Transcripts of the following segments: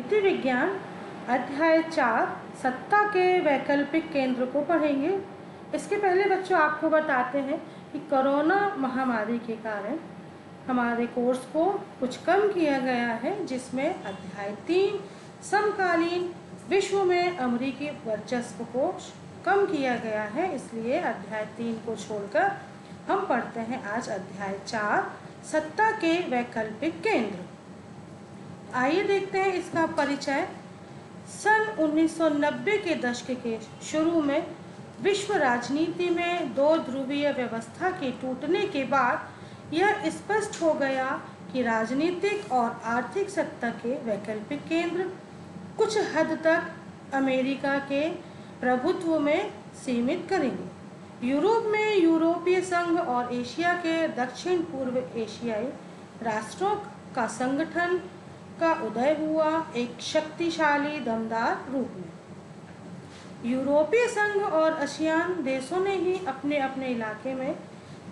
नीति विज्ञान अध्याय 4 सत्ता के वैकल्पिक केंद्र को पढ़ेंगे। इसके पहले बच्चों आपको बताते हैं कि कोरोना महामारी के कारण हमारे कोर्स को कुछ कम किया गया है, जिसमें अध्याय 3 समकालीन विश्व में अमेरिकी वर्चस्व को कम किया गया है। इसलिए अध्याय 3 को छोड़कर हम पढ़ते हैं आज अध्याय 4 सत्ता के वैकल्पिक केंद्र। आइए देखते हैं इसका परिचय। सन 1990 के दशक के शुरू में विश्व राजनीति में दो ध्रुवीय व्यवस्था के टूटने के बाद यह स्पष्ट हो गया कि राजनीतिक और आर्थिक सत्ता के वैकल्पिक केंद्र कुछ हद तक अमेरिका के प्रभुत्व में सीमित करेंगे। यूरोप में यूरोपीय संघ और एशिया के दक्षिण पूर्व एशियाई राष्ट्रों का संगठन का उदय हुआ, एक शक्तिशाली दमदार रूप में। यूरोपीय संघ और आसियान देशों ने ही अपने अपने इलाके में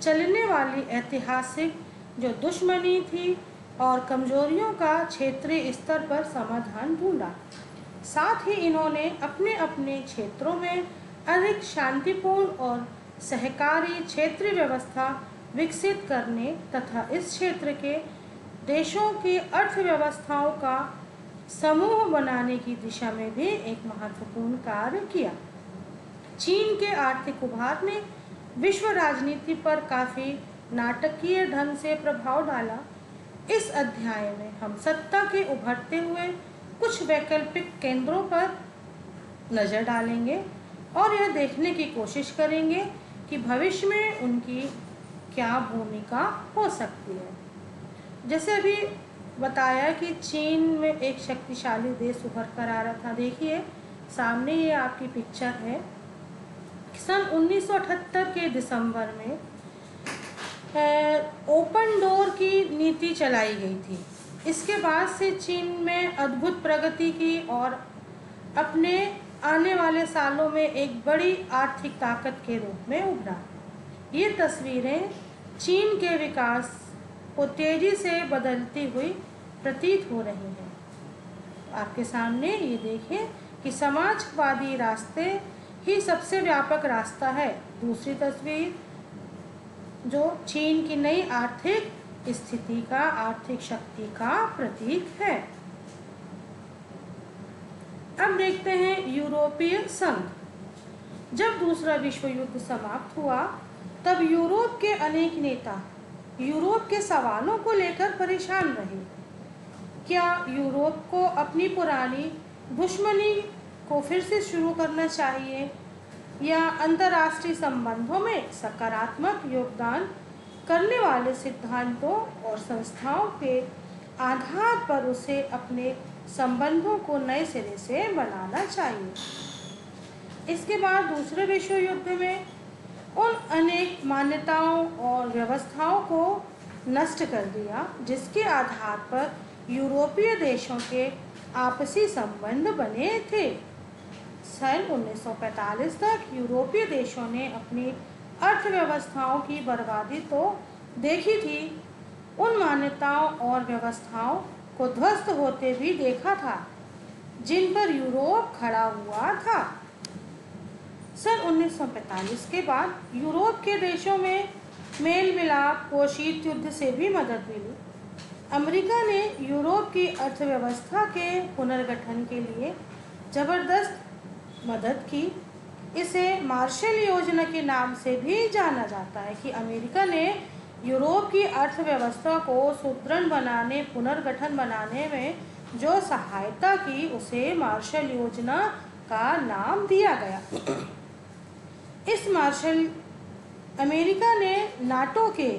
चलने वाली ऐतिहासिक जो दुश्मनी थी और कमजोरियों का क्षेत्रीय स्तर पर समाधान ढूंढा। साथ ही इन्होंने अपने अपने क्षेत्रों में अधिक शांतिपूर्ण और सहकारी क्षेत्रीय व्यवस्था विकसित करने तथा इस क्षेत्र के देशों की अर्थव्यवस्थाओं का समूह बनाने की दिशा में भी एक महत्वपूर्ण कार्य किया। चीन के आर्थिक उभार ने विश्व राजनीति पर काफ़ी नाटकीय ढंग से प्रभाव डाला। इस अध्याय में हम सत्ता के उभरते हुए कुछ वैकल्पिक केंद्रों पर नज़र डालेंगे और यह देखने की कोशिश करेंगे कि भविष्य में उनकी क्या भूमिका हो सकती है। जैसे अभी बताया कि चीन में एक शक्तिशाली देश उभर कर आ रहा था। देखिए सामने ये आपकी पिक्चर है। सन 1978 के दिसंबर में ओपन डोर की नीति चलाई गई थी। इसके बाद से चीन में अद्भुत प्रगति की और अपने आने वाले सालों में एक बड़ी आर्थिक ताकत के रूप में उभरा। ये तस्वीरें चीन के विकास को तेजी से बदलती हुई प्रतीत हो रही हैं। आपके सामने ये देखें कि समाजवादी रास्ते ही सबसे व्यापक रास्ता है। दूसरी तस्वीर जो चीन की नई आर्थिक स्थिति का, आर्थिक शक्ति का प्रतीक है। अब देखते हैं यूरोपीय संघ। जब दूसरा विश्व युद्ध समाप्त हुआ तब यूरोप के अनेक नेता यूरोप के सवालों को लेकर परेशान रहे। क्या यूरोप को अपनी पुरानी दुश्मनी को फिर से शुरू करना चाहिए या अंतर्राष्ट्रीय संबंधों में सकारात्मक योगदान करने वाले सिद्धांतों और संस्थाओं के आधार पर उसे अपने संबंधों को नए सिरे से बनाना चाहिए। इसके बाद दूसरे विश्व युद्ध में उन अनेक मान्यताओं और व्यवस्थाओं को नष्ट कर दिया जिसके आधार पर यूरोपीय देशों के आपसी संबंध बने थे। सन 1945 तक यूरोपीय देशों ने अपनी अर्थव्यवस्थाओं की बर्बादी तो देखी थी, उन मान्यताओं और व्यवस्थाओं को ध्वस्त होते भी देखा था जिन पर यूरोप खड़ा हुआ था। सन 1945 के बाद यूरोप के देशों में मेल मिलाप को शीत युद्ध से भी मदद मिली। अमेरिका ने यूरोप की अर्थव्यवस्था के पुनर्गठन के लिए जबरदस्त मदद की। इसे मार्शल योजना के नाम से भी जाना जाता है कि अमेरिका ने यूरोप की अर्थव्यवस्था को सुदृढ़ बनाने, पुनर्गठन बनाने में जो सहायता की उसे मार्शल योजना का नाम दिया गया। इस मार्शल अमेरिका ने नाटो के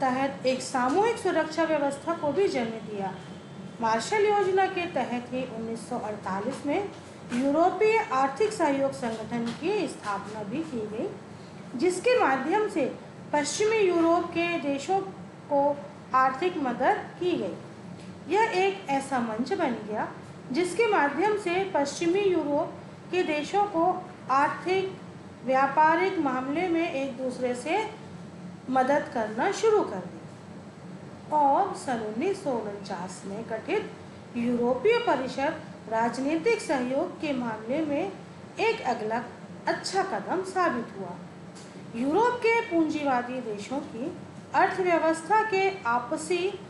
तहत एक सामूहिक सुरक्षा व्यवस्था को भी जन्म दिया। मार्शल योजना के तहत ही 1948 में यूरोपीय आर्थिक सहयोग संगठन की स्थापना भी की गई, जिसके माध्यम से पश्चिमी यूरोप के देशों को आर्थिक मदद की गई। यह एक ऐसा मंच बन गया जिसके माध्यम से पश्चिमी यूरोप के देशों को आर्थिक व्यापारिक मामले में एक दूसरे से मदद करना शुरू कर दी और सन 1949 में गठित यूरोपीय परिषद राजनीतिक सहयोग के मामले में एक अगला अच्छा कदम साबित हुआ। यूरोप के पूंजीवादी देशों की अर्थव्यवस्था के आपसी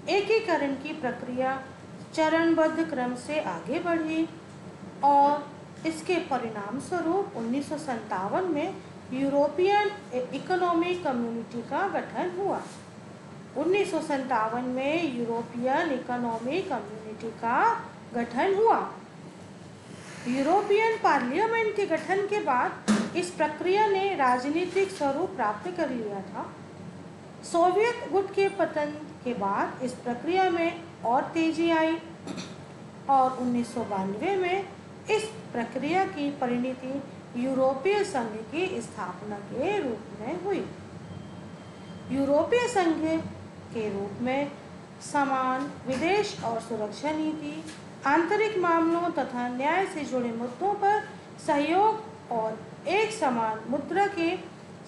एकीकरण की प्रक्रिया चरणबद्ध क्रम से आगे बढ़ी और इसके परिणाम स्वरूप 1957 में यूरोपियन इकोनॉमिक कम्युनिटी का गठन हुआ। 1957 में यूरोपियन इकोनॉमिक कम्युनिटी का गठन हुआ। यूरोपियन पार्लियामेंट के गठन के बाद इस प्रक्रिया ने राजनीतिक स्वरूप प्राप्त कर लिया था। सोवियत गुट के पतन के बाद इस प्रक्रिया में और तेजी आई और 1992 में इस प्रक्रिया की परिणति यूरोपीय संघ की स्थापना के रूप में हुई। यूरोपीय संघ के रूप में समान विदेश और सुरक्षा नीति, आंतरिक मामलों तथा न्याय से जुड़े मुद्दों पर सहयोग और एक समान मुद्रा के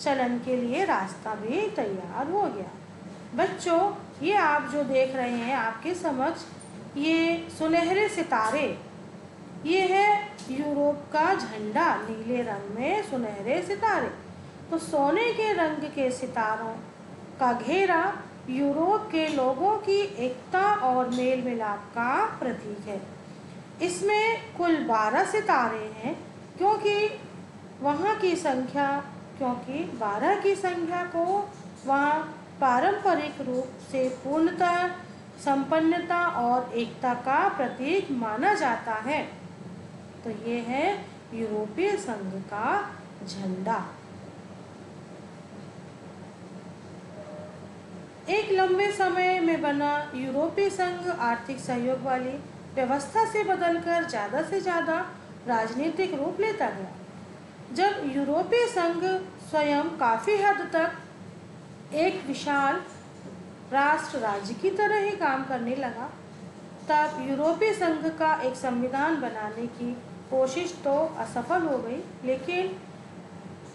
चलन के लिए रास्ता भी तैयार हो गया। बच्चों, ये आप जो देख रहे हैं आपके समक्ष, ये सुनहरे सितारे, ये है यूरोप का झंडा, नीले रंग में सुनहरे सितारे। तो सोने के रंग के सितारों का घेरा यूरोप के लोगों की एकता और मेल मिलाप का प्रतीक है। इसमें कुल 12 सितारे हैं क्योंकि 12 की संख्या को वहाँ पारंपरिक रूप से पूर्णता, संपन्नता और एकता का प्रतीक माना जाता है। तो ये है यूरोपीय संघ का झंडा। एक लंबे समय में बना यूरोपीय संघ आर्थिक सहयोग वाली व्यवस्था से बदलकर ज़्यादा से ज़्यादा राजनीतिक रूप लेता गया। जब यूरोपीय संघ स्वयं काफ़ी हद तक एक विशाल राष्ट्र राज्य की तरह ही काम करने लगा, तब यूरोपीय संघ का एक संविधान बनाने की कोशिश तो असफल हो गई, लेकिन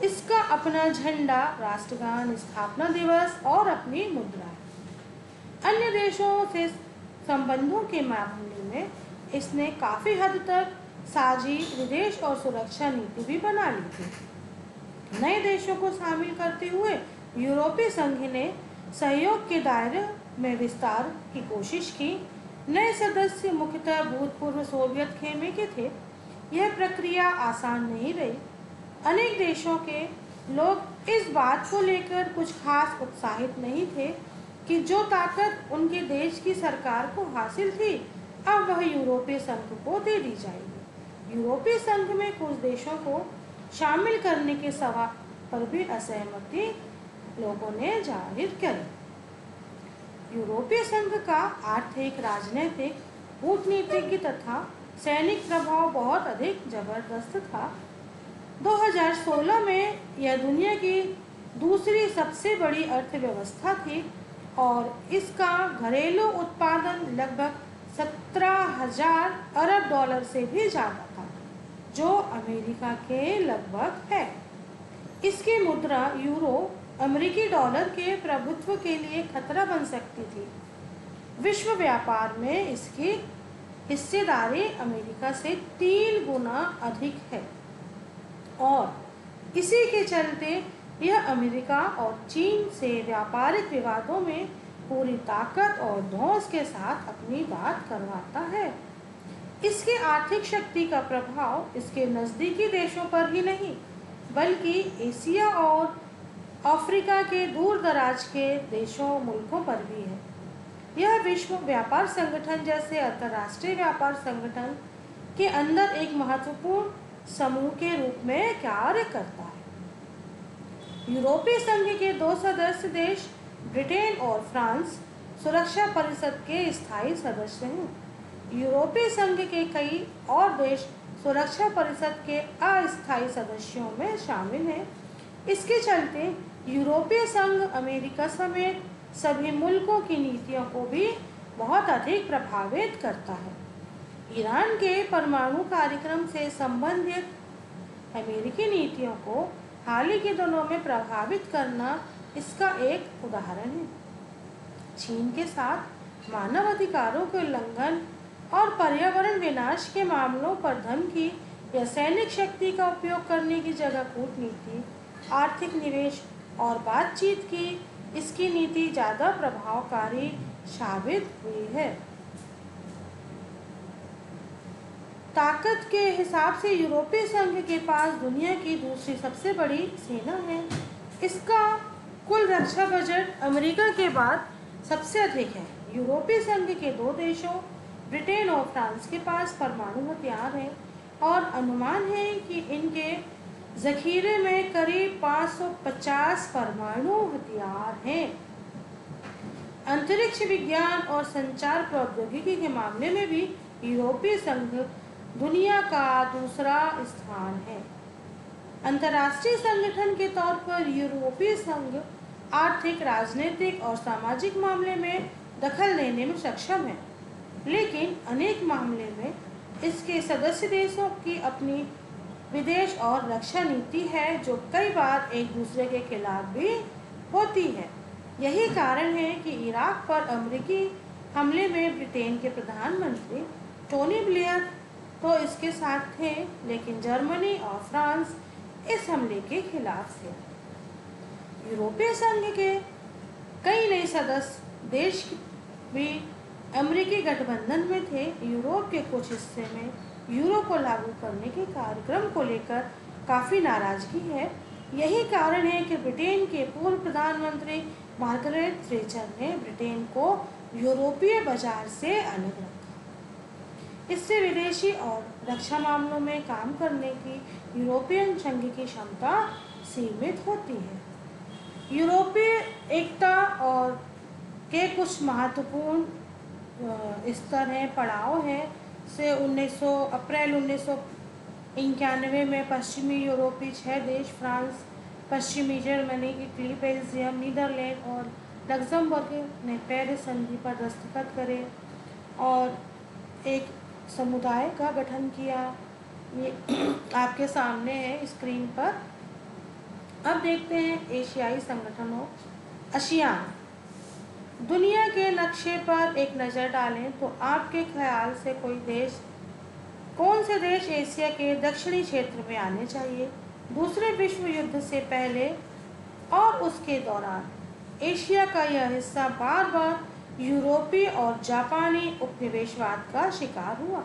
इसका अपना झंडा, राष्ट्रगान, स्थापना दिवस और अपनी मुद्रा है। अन्य देशों से संबंधों के मामले में इसने काफ़ी हद तक साझी विदेश और सुरक्षा नीति भी बना ली थी। नए देशों को शामिल करते हुए यूरोपीय संघ ने सहयोग के दायरे में विस्तार की कोशिश की। नए सदस्य मुख्यतः भूतपूर्व सोवियत खेमे के थे। यह प्रक्रिया आसान नहीं रही। अनेक देशों के लोग इस बात को लेकर कुछ खास उत्साहित नहीं थे कि जो ताकत उनके देश की सरकार को हासिल थी, अब वह यूरोपीय संघ को दे दी जाएगी। यूरोपीय संघ में कुछ देशों को शामिल करने के सवाल पर भी असहमति लोगों ने जाहिर करी। यूरोपीय संघ का आर्थिक, राजनीतिक, कूटनीतिक तथा सैनिक प्रभाव बहुत अधिक जबरदस्त था। 2016 में यह दुनिया की दूसरी सबसे बड़ी अर्थव्यवस्था थी और इसका घरेलू उत्पादन लगभग 17,000 अरब डॉलर से भी ज़्यादा था, जो अमेरिका के लगभग है। इसकी मुद्रा यूरो अमेरिकी डॉलर के प्रभुत्व के लिए खतरा बन सकती थी। विश्व व्यापार में इसकी हिस्सेदारी अमेरिका से 3 गुना अधिक है और इसी के चलते यह अमेरिका और चीन से व्यापारिक विवादों में पूरी ताकत और धौंस के साथ अपनी बात करवाता है। इसकी आर्थिक शक्ति का प्रभाव इसके नज़दीकी देशों पर ही नहीं, बल्कि एशिया और अफ्रीका के दूर दराज के देशों, मुल्कों पर भी है। यह विश्व व्यापार संगठन जैसे अंतर्राष्ट्रीय व्यापार संगठन के अंदर एक महत्वपूर्ण समूह के रूप में कार्य करता है। यूरोपीय संघ के 2 सदस्य देश ब्रिटेन और फ्रांस सुरक्षा परिषद के स्थायी सदस्य हैं। यूरोपीय संघ के कई और देश सुरक्षा परिषद के अस्थायी सदस्यों में शामिल हैं। इसके चलते यूरोपीय संघ अमेरिका समेत सभी मुल्कों की नीतियों को भी बहुत अधिक प्रभावित करता है। ईरान के परमाणु कार्यक्रम से संबंधित अमेरिकी नीतियों को हाल ही के दिनों में प्रभावित करना इसका एक उदाहरण है। चीन के साथ मानव अधिकारों के उल्लंघन और पर्यावरण विनाश के मामलों पर धन की या सैनिक शक्ति का उपयोग करने की जगह कूटनीति, आर्थिक निवेश और बातचीत की इसकी नीति ज़्यादा प्रभावकारी साबित हुई है। ताकत के हिसाब से यूरोपीय संघ के पास दुनिया की दूसरी सबसे बड़ी सेना है। इसका कुल रक्षा बजट अमेरिका के बाद सबसे अधिक है। यूरोपीय संघ के दो देशों ब्रिटेन और फ्रांस के पास परमाणु हथियार है और अनुमान है कि इनके जखीरे में करीब 550 परमाणु हथियार हैं। अंतरिक्ष विज्ञान और संचार प्रौद्योगिकी के मामले में भी यूरोपीय संघ दुनिया का दूसरा स्थान है। अंतर्राष्ट्रीय संगठन के तौर पर यूरोपीय संघ आर्थिक, राजनीतिक और सामाजिक मामले में दखल देने में सक्षम है, लेकिन अनेक मामले में इसके सदस्य देशों की अपनी विदेश और रक्षा नीति है जो कई बार एक दूसरे के खिलाफ भी होती है। यही कारण है कि इराक पर अमेरिकी हमले में ब्रिटेन के प्रधानमंत्री टोनी ब्लेयर तो इसके साथ थे, लेकिन जर्मनी और फ्रांस इस हमले के खिलाफ थे। यूरोपीय संघ के कई नए सदस्य देश भी अमेरिकी गठबंधन में थे। यूरोप के कुछ हिस्से में यूरो को लागू करने के कार्यक्रम को लेकर काफ़ी नाराजगी है। यही कारण है कि ब्रिटेन के पूर्व प्रधानमंत्री मार्गरेट थैचर ने ब्रिटेन को यूरोपीय बाजार से अलग रखा। इससे विदेशी और रक्षा मामलों में काम करने की यूरोपियन संघ की क्षमता सीमित होती है। यूरोपीय एकता और के कुछ महत्वपूर्ण स्तर हैं, पड़ाव हैं। से अप्रैल 1991 में पश्चिमी यूरोपीय 6 देश फ्रांस, पश्चिमी जर्मनी, इटली, बेल्जियम, नीदरलैंड और लग्जमबर्ग ने पेरिस संधि पर दस्तखत करे और एक समुदाय का गठन किया। ये आपके सामने है स्क्रीन पर। अब देखते हैं एशियाई संगठनों। आसियान। दुनिया के नक्शे पर एक नज़र डालें तो आपके ख्याल से कौन से देश एशिया के दक्षिणी क्षेत्र में आने चाहिए? दूसरे विश्व युद्ध से पहले और उसके दौरान एशिया का यह हिस्सा बार बार यूरोपीय और जापानी उपनिवेशवाद का शिकार हुआ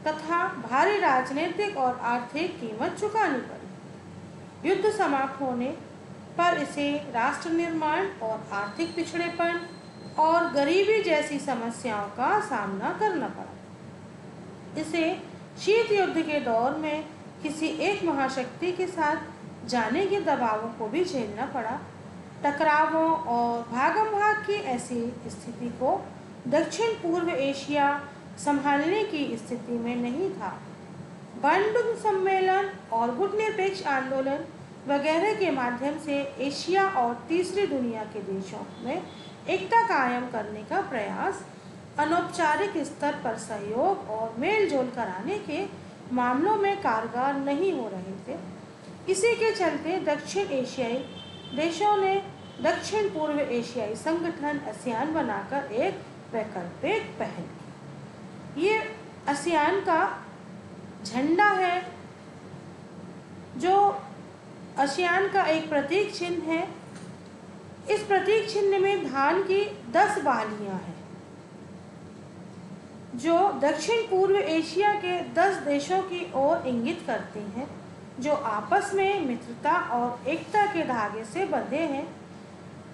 तथा भारी राजनीतिक और आर्थिक कीमत चुकानी पड़ी। युद्ध समाप्त होने पर इसे राष्ट्र निर्माण और आर्थिक पिछड़ेपन और गरीबी जैसी समस्याओं का सामना करना पड़ा। इसे शीत युद्ध के दौर में किसी एक महाशक्ति के साथ जाने के दबावों को भी झेलना पड़ा। टकरावों और भागम भाग की ऐसी स्थिति को दक्षिण पूर्व एशिया संभालने की स्थिति में नहीं था। बैंडुंग सम्मेलन और गुटनिरपेक्ष आंदोलन वगैरह के माध्यम से एशिया और तीसरी दुनिया के देशों में एकता कायम करने का प्रयास अनौपचारिक स्तर पर सहयोग और मेलजोल कराने के मामलों में कारगर नहीं हो रहे थे। इसी के चलते दक्षिण एशियाई देशों ने दक्षिण पूर्व एशियाई संगठन आसियान बनाकर एक वैकल्पिक पहल की। ये आसियान का झंडा है जो आसियान का एक प्रतीक चिन्ह है। इस प्रतीक चिन्ह में धान की 10 बालियां हैं जो दक्षिण पूर्व एशिया के 10 देशों की ओर इंगित करती हैं जो आपस में मित्रता और एकता के धागे से बंधे हैं।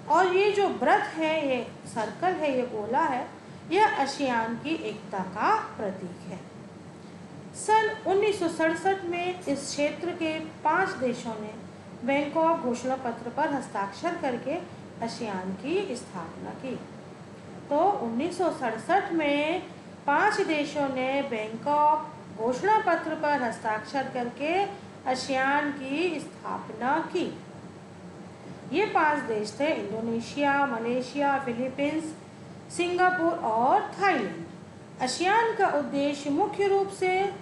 और ये जो व्रत है, ये सर्कल है, ये गोला है, यह आसियान की एकता का प्रतीक है। सन 1967 में इस क्षेत्र के 5 देशों ने बैंकॉक घोषणा पत्र पर हस्ताक्षर करके आसियान की स्थापना की। तो 1967 में 5 देशों ने बैंकॉक घोषणा पत्र पर हस्ताक्षर करके आसियान की स्थापना की। ये 5 देश थे इंडोनेशिया, मलेशिया, फिलीपींस, सिंगापुर और थाईलैंड। आसियान का उद्देश्य मुख्य रूप से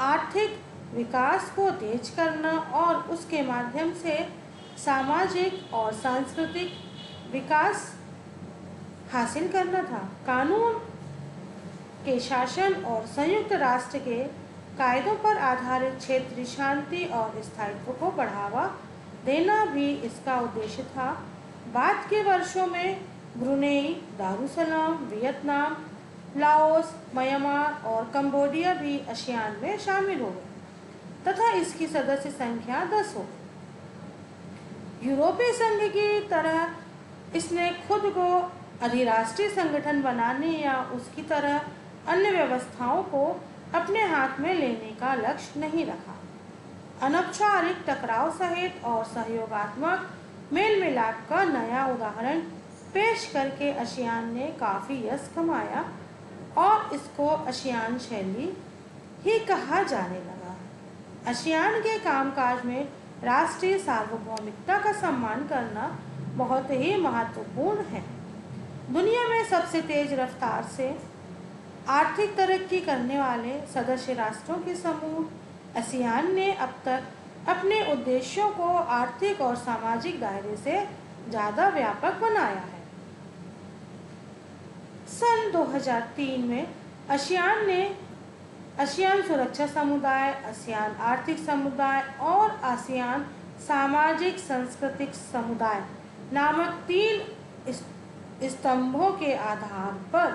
आर्थिक विकास को तेज करना और उसके माध्यम से सामाजिक और सांस्कृतिक विकास हासिल करना था। कानून के शासन और संयुक्त राष्ट्र के कायदों पर आधारित क्षेत्रीय शांति और स्थायित्व को बढ़ावा देना भी इसका उद्देश्य था। बाद के वर्षों में Brunei, Darussalam, Vietnam, Laos, Myanmar और कंबोडिया भी आसियान में शामिल हो गए तथा इसकी सदस्य संख्या 10 हो गई। यूरोपीय संघ की तरह इसने खुद को अधिराष्ट्रीय संगठन बनाने या उसकी तरह अन्य व्यवस्थाओं को अपने हाथ में लेने का लक्ष्य नहीं रखा। अनौपचारिक टकराव सहित और सहयोगात्मक मेल मिलाप का नया उदाहरण पेश करके आसियान ने काफ़ी यश कमाया और इसको आसियान शैली ही कहा जाने लगा। आसियान के कामकाज में राष्ट्रीय सार्वभौमिकता का सम्मान करना बहुत ही महत्वपूर्ण है। दुनिया में सबसे तेज रफ्तार से आर्थिक तरक्की करने वाले सदस्य राष्ट्रों के समूह आसियान ने अब तक अपने उद्देश्यों को आर्थिक और सामाजिक दायरे से ज़्यादा व्यापक बनाया है। सन 2003 में आसियान ने आसियान सुरक्षा समुदाय, आसियान आर्थिक समुदाय और आसियान सामाजिक सांस्कृतिक समुदाय नामक 3 स्तंभों के आधार पर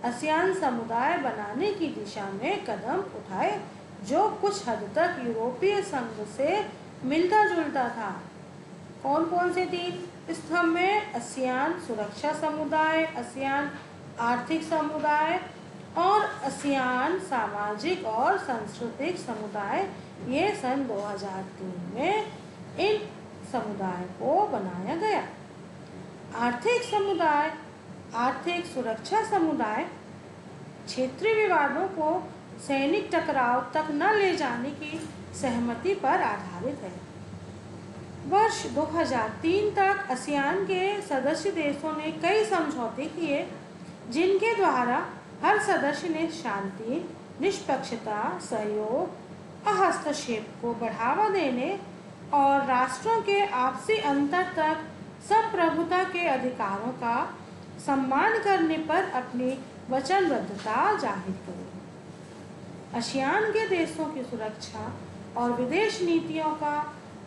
आसियान समुदाय बनाने की दिशा में कदम उठाए, जो कुछ हद तक यूरोपीय संघ से मिलता जुलता था। कौन कौन से 3 स्तंभ में? आसियान सुरक्षा समुदाय, आसियान आर्थिक समुदाय और आसियान सामाजिक और सांस्कृतिक समुदाय। ये सन 2003 में इन समुदाय को बनाया गया। आर्थिक समुदाय, आर्थिक सुरक्षा समुदाय क्षेत्रीय विवादों को सैनिक टकराव तक न ले जाने की सहमति पर आधारित है। वर्ष 2003 तक आसियान के सदस्य देशों ने कई समझौते किए, जिनके द्वारा हर सदस्य ने शांति, निष्पक्षता, सहयोग और हस्तक्षेप को बढ़ावा देने और राष्ट्रों के आपसी अंतर तक संप्रभुता के अधिकारों का सम्मान करने पर अपनी वचनबद्धता जाहिर करी। आसियान के देशों की सुरक्षा और विदेश नीतियों का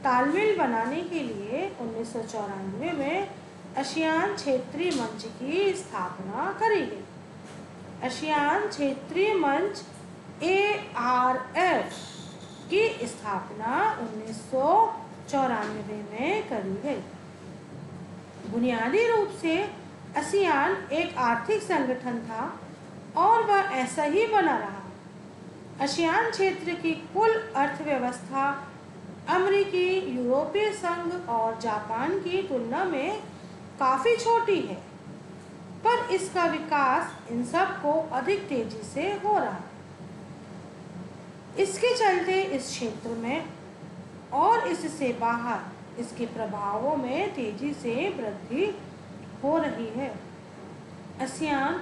तालमेल बनाने के लिए 1994 में आसियान क्षेत्रीय मंच की स्थापना करी गई। आसियान क्षेत्रीय मंच ARF की स्थापना 1994 में करी गई। बुनियादी रूप से आसियान एक आर्थिक संगठन था और वह ऐसा ही बना रहा। आसियान क्षेत्र की कुल अर्थव्यवस्था अमेरिकी, यूरोपीय संघ और जापान की तुलना में काफ़ी छोटी है, पर इसका विकास इन सब को अधिक तेजी से हो रहा है। इसके चलते इस क्षेत्र में और इससे बाहर इसके प्रभावों में तेजी से वृद्धि हो रही है। आसियान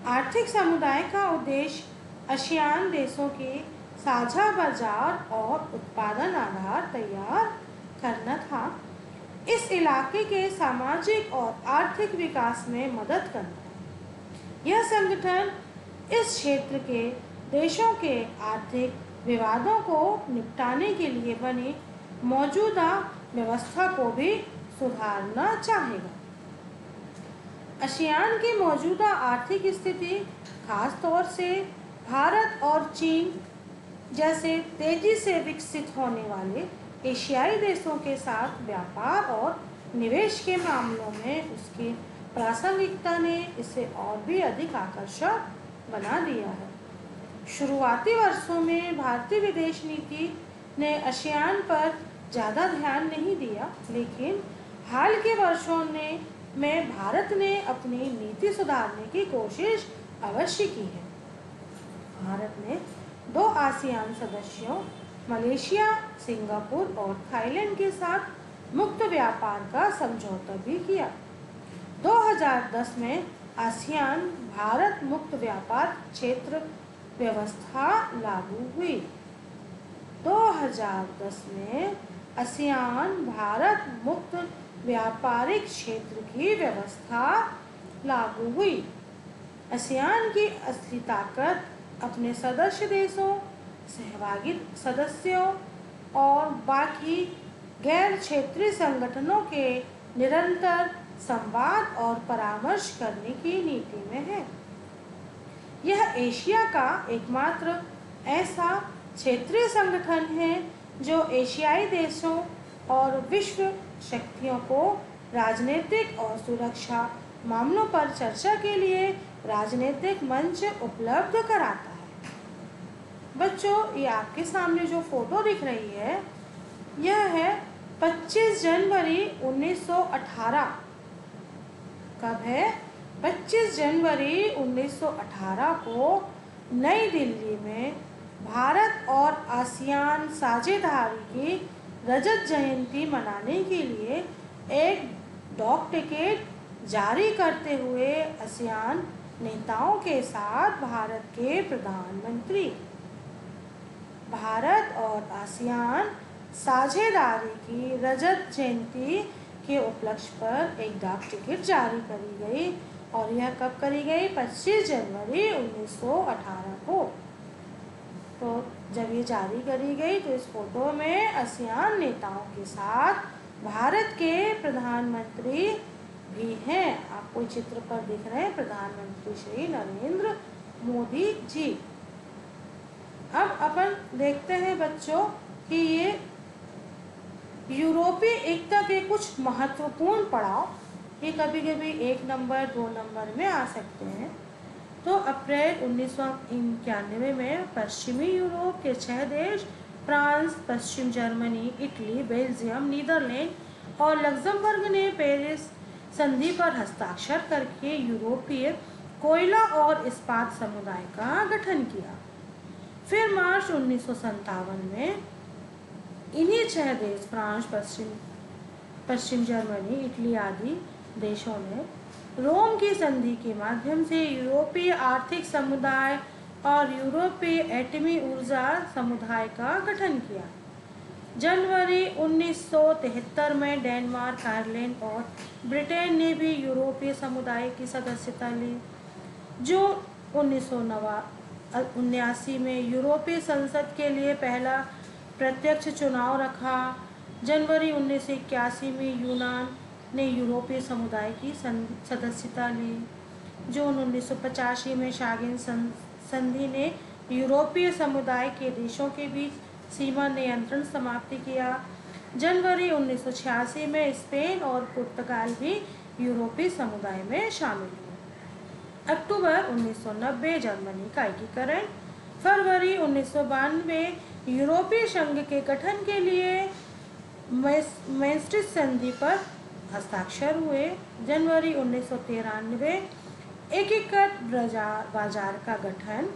आर्थिक समुदाय का उद्देश्य आसियान देशों के साझा बाजार और उत्पादन आधार तैयार करना था, इस इलाके के सामाजिक और आर्थिक विकास में मदद करना। यह संगठन इस क्षेत्र के देशों के आर्थिक विवादों को निपटाने के लिए बनी मौजूदा व्यवस्था को भी सुधारना चाहेगा। आसियान की मौजूदा आर्थिक स्थिति खास तौर से भारत और चीन जैसे तेजी से विकसित होने वाले एशियाई देशों के साथ व्यापार और निवेश के मामलों में उसकी प्रासंगिकता ने इसे और भी अधिक आकर्षक बना दिया है। शुरुआती वर्षों में भारतीय विदेश नीति ने आसियान पर ज़्यादा ध्यान नहीं दिया, लेकिन हाल के वर्षों में भारत ने अपनी नीति सुधारने की कोशिश अवश्य की है। भारत ने 2 आसियान सदस्यों मलेशिया, सिंगापुर और थाईलैंड के साथ मुक्त व्यापार का समझौता भी किया। 2010 में आसियान भारत मुक्त व्यापार क्षेत्र व्यवस्था लागू हुई। 2010 में आसियान भारत मुक्त व्यापारिक क्षेत्र की व्यवस्था लागू हुई। आसियान की असली ताकत अपने सदस्य देशों, सहभागी सदस्यों और बाकी गैर क्षेत्रीय संगठनों के निरंतर संवाद और परामर्श करने की नीति में है। यह एशिया का एकमात्र ऐसा क्षेत्रीय संगठन है जो एशियाई देशों और विश्व शक्तियों को राजनीतिक और सुरक्षा मामलों पर चर्चा के लिए राजनीतिक मंच उपलब्ध कराता है। बच्चों, ये आपके सामने जो फोटो दिख रही है, यह है 25 जनवरी 1918। कब है? 25 जनवरी 1918 को नई दिल्ली में भारत और आसियान साझेदारी की रजत जयंती मनाने के लिए एक डाक टिकट जारी करते हुए आसियान नेताओं के साथ भारत के प्रधानमंत्री भारत और आसियान साझेदारी की रजत जयंती के उपलक्ष्य पर एक डाक टिकट जारी करी गई और यह कब करी गई? 25 जनवरी 1918 को। तो जब ये जारी करी गई तो इस फोटो में आसियान नेताओं के साथ भारत के प्रधानमंत्री भी हैं। आपको चित्र पर दिख रहे हैं प्रधानमंत्री श्री नरेंद्र मोदी जी। अब अपन देखते हैं बच्चों कि ये यूरोपीय एकता के कुछ महत्वपूर्ण पड़ाव ये कभी कभी 1 नंबर 2 नंबर में आ सकते हैं। तो अप्रैल 1991 में पश्चिमी यूरोप के 6 देश फ्रांस, पश्चिम जर्मनी, इटली, बेल्जियम, नीदरलैंड और लग्जमबर्ग ने पेरिस संधि पर हस्ताक्षर करके यूरोपीय कोयला और इस्पात समुदाय का गठन किया। फिर मार्च 1957 में इन्हीं 6 देश फ्रांस, पश्चिम जर्मनी, इटली आदि देशों ने रोम की संधि के माध्यम से यूरोपीय आर्थिक समुदाय और यूरोपीय एटमी ऊर्जा समुदाय का गठन किया। जनवरी 1973 में डेनमार्क, आयरलैंड और ब्रिटेन ने भी यूरोपीय समुदाय की सदस्यता ली। जून 1979 में यूरोपीय संसद के लिए पहला प्रत्यक्ष चुनाव रखा। जनवरी 1981 में यूनान ने यूरोपीय समुदाय की सदस्यता ली। जून 1985 में शागेन संधि ने यूरोपीय समुदाय के देशों के बीच सीमा नियंत्रण समाप्ति किया। जनवरी 1986 में स्पेन और पुर्तगाल भी यूरोपीय समुदाय में शामिल हुए। अक्टूबर 1990 जर्मनी का एकीकरण। फरवरी 1992 यूरोपीय संघ के गठन के लिए मैस्ट्रिक्ट संधि पर हस्ताक्षर हुए। जनवरी 1993 एकीकृत बाजार का गठन।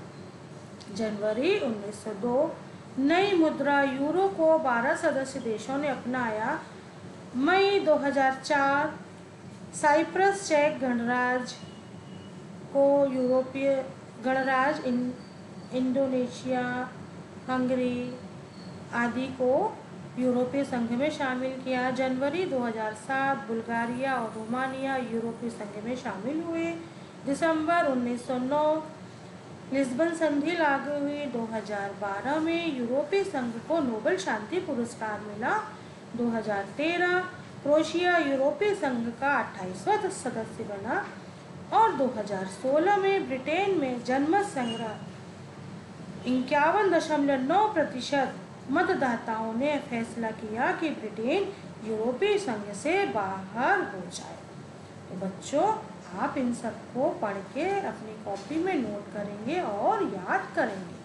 जनवरी 1902 नई मुद्रा यूरो को 12 सदस्य देशों ने अपनाया। मई 2004 साइप्रस चेक गणराज्य को यूरोपीय गणराज्य इंडोनेशिया, हंगरी आदि को यूरोपीय संघ में शामिल किया। जनवरी 2007 बुल्गारिया और रोमानिया यूरोपीय संघ में शामिल हुए। दिसंबर 1909 लिस्बन संधि लागू हुई। 2012 में यूरोपीय संघ को नोबेल शांति पुरस्कार मिला। 2013 क्रोएशिया यूरोपीय संघ का 28वां सदस्य बना और 2016 में ब्रिटेन में जनमत संग्रह 51.9% मतदाताओं ने फैसला किया कि ब्रिटेन यूरोपीय संघ से बाहर हो जाए। तो बच्चों, आप इन सबको पढ़ के अपनी कॉपी में नोट करेंगे और याद करेंगे।